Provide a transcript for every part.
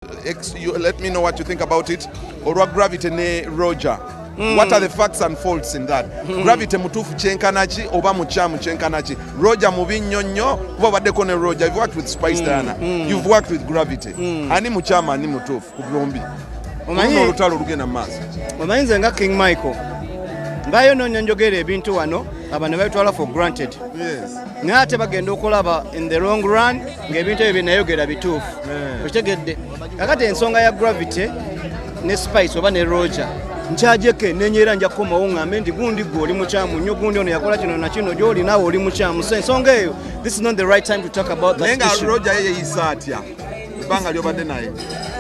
Let me know what you think about it. Or gravity ne Roger. What are the facts and faults in that? Gravity mutufu chenkanachi oba muchamu chenkanachi. Roger mubinyonyo kuba badeko ne Roger. You've worked with Spice Diana. You've worked with Gravity. Ani muchama ani mutufu kublombi. Uno lutalo lugena maso. Omanyize nga King Michael. Ngayo no njogere ebintu wano abantu bayitwala for granted. Yes. Ngate bagenda okulaba in the long run ng'ebintu ebyo binayogera bituufu. Okitegedde. Kakati ensonga ya Gravity ne Spice oba ne Roger. Nkyajeke nenyera nja komawo ngambe ndi gundi goli mukyamu nnyo gundi ono yakola kino na kino gyoli nawe oli mukyamu. So ensonga eyo, this is not the right time to talk about that issue. Nenga Roger yeyisa atya. Banga lyobadde naye.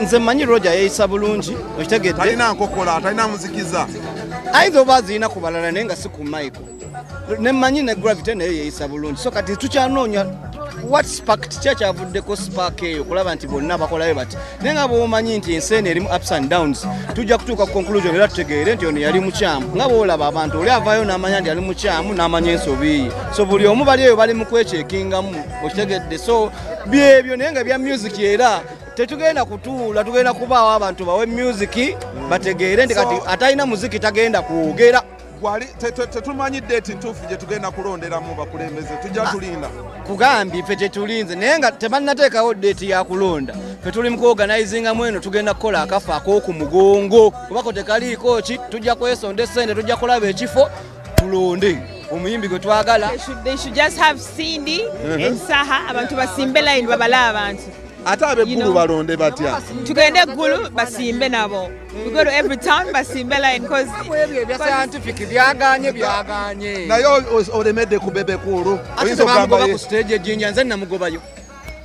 Nze manyi Roger yeyisa bulungi. Okitegedde. Talina nkokola, talina muzikiza. Aizo bazina kubalala nenga si ku Michael. Ne manyi ne Gravity naye yeyisa bulungi. So kati tukyanoonya what sparked church avuddeko spark eyo kulaba nti bonna bakolayo bati. Nenga bw'omanyi nti ensi erimu ups and downs. Tujja kutuuka ku conclusion era tutegeere nti ono yali mukyamu. Nga bw'olaba abantu oli avaayo n'amanya nti ali mukyamu n'amanya ensobi. So buli omu bali eyo bali mu kwekyekkingamu. Okitegedde. So byebyo nenga bya music era tetugenda kutuula tugenda kubaawo abantu bawe music bategeere nti kati atalina muziki tagenda kwogera. Wali tetumanyi date ntuufu gye tugenda kulonderamu bakulembeze tujja tulinda. Kugambye ffe tetulinze naye nga tebannateekawo date ya kulonda. Ffe tuli mu kuorganizinga mweno tugenda kukola akafa ak'oku mugongo. Kubako tekaliiko ki tujja kwesonda essente tujja kulaba ekifo tulonde omuyimbi gwe twagala. They should just have Cindy and Saha abantu basimbe line babala abantu. Ate ab'eggulu balonde batya? Tugende eggulu basimbe nabo. We go to every town basimbe line because ebyo scientific byaganye. Naye olemedde ku Bebe Cool. Oyinza okugamba ku stage Jinja nze namugobayo.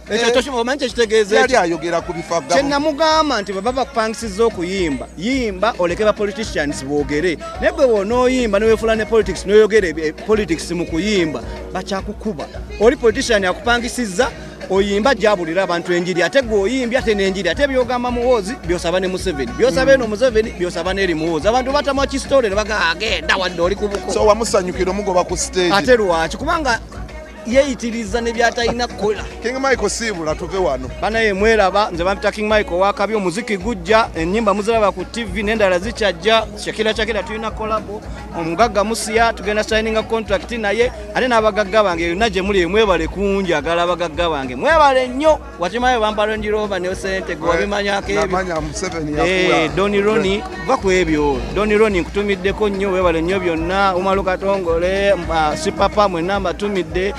Ekyo toshimo omanyi kitegeeze yali ayogera ku bifa gavumenti. Kye namugamba nti baba bakupangisiza okuyimba. Yimba oleke ba politicians boogere. Naye bwe wonooyimba ne weefula ne politics n'oyogere politics mu kuyimba bakyakukuba. Oli politician akupangisiza oyimba jabulira abantu enjiri ate gwe oyimbya ate n'enjiri ate byogamba muwozi byosaba ne Museveni byosaba eno Museveni byosaba n'eri muwozi abantu batamu kisitole ne bagagenda wadde oli ku buko. So wamusanyukira omugoba ku stage. Ate lwaki kubanga yeeyitiriza ne byatalina kukola. King Michael siibula tuve wano. Bana ye mweraba nze bampita King Michael wakabi omuziki gujja ennyimba muziraba ku TV n'endala zikyajja Shakira tulina kolabo omugagga musiya tugenda signinga contract naye ate n'abagagga bange yonna gye muli mwebale kunjagala abagagga bange mwebale nnyo wakimayo bampa Range Rover ne sente gwe wabimanyako ebyo. Namanya Museveni yakuwa. Doni Roni va ku ebyo. Doni Roni nkutumiddeko nnyo weebale nnyo byonna Umaru Katongole Sipapa mwenna mbatumidde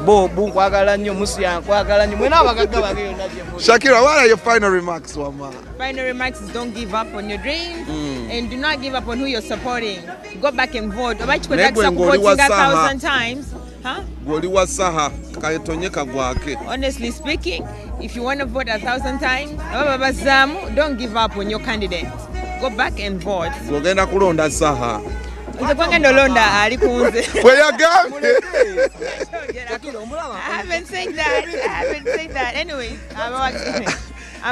Bobu nkwagala nnyo musiya nkwagala nnyo mwena abagagga bange yonna gye muli. Shakira, what are your final remarks, Wama? Final remarks is don't give up on your dreams and do not give up on who you're supporting. Go back and vote. Supporting 1,000 times. Huh? Goli wa Saha kayetonyeka gwake. Honestly speaking, if you want to vote 1,000 times, don't give up on your candidate. Go back and vote. Gogenda kulonda Saha. I haven't said that. Anyways,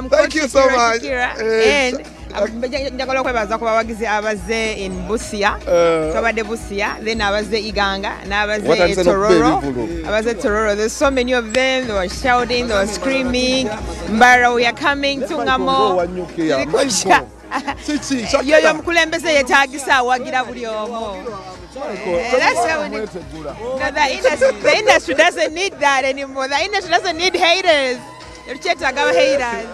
thank you so much. And njagala okwebaza ku bawagizi abaze in Busia. Twabadde Busia, then abaze Iganga, n'abaze Tororo. Abaze Tororo. There's so many of them. They were shouting, they were screaming. Mbara, we are coming. Tungamo. Yoyo mukulembeze yetaagisa awagira buli omu. The industry doesn't need that anymore. The industry doesn't need haters. Kyetaaga haters.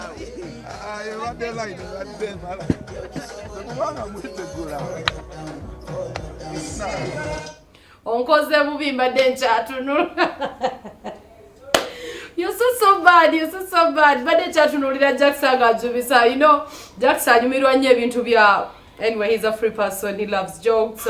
Onkoze bubi mbadde nkyatunula. You're so bad. Mbadde nkyatunulira Jackson ng'ajubisa. You know, Jackson anyumirwa nnyo ebintu bya. Anyway, he's a free person. He loves jokes.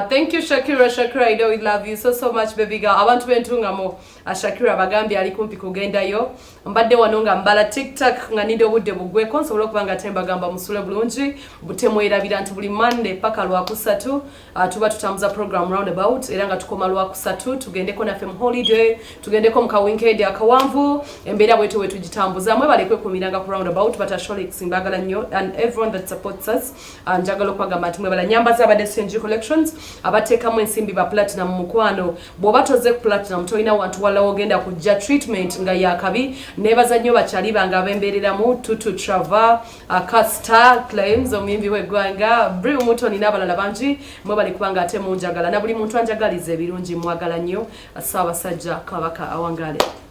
Thank you, Shakira. I know we love you so much, baby girl. I want to entungamo Shakira bagambi ali kumpi kugendayo. Mbadde wanonga mbala TikTok nga ninde obudde bugwe konsobola okubanga temba gamba musule bulungi butemwerabira nti buli Monday paka lwakusatu tuba tutambuza program roundabout era nga tukoma lwakusatu tugendeko na FM holiday tugendeko mu ka weekend akawanvu embeera bwetu gitambuza mwe balekwe kumiranga ku roundabout but Asholix mbagala nnyo and everyone that supports us njagala okwagamba nti mwebala nyambaza abadde Siteegi Collections abateekamu ensimbi ba platinum mukwano bw'oba toze ku platinum tolina wantu wala ogenda kujja treatment nga yakabi nebaza nnyo bakyali bange abembeereramu Tutu Trava Star Claims omuyimbi w'eggwanga Bri Mutoni n'abalala bangi mwebali kubanga ate munjagala na buli muntu anjagaliza ebirungi mwagala nnyo Ssaabasajja Kabaka awangale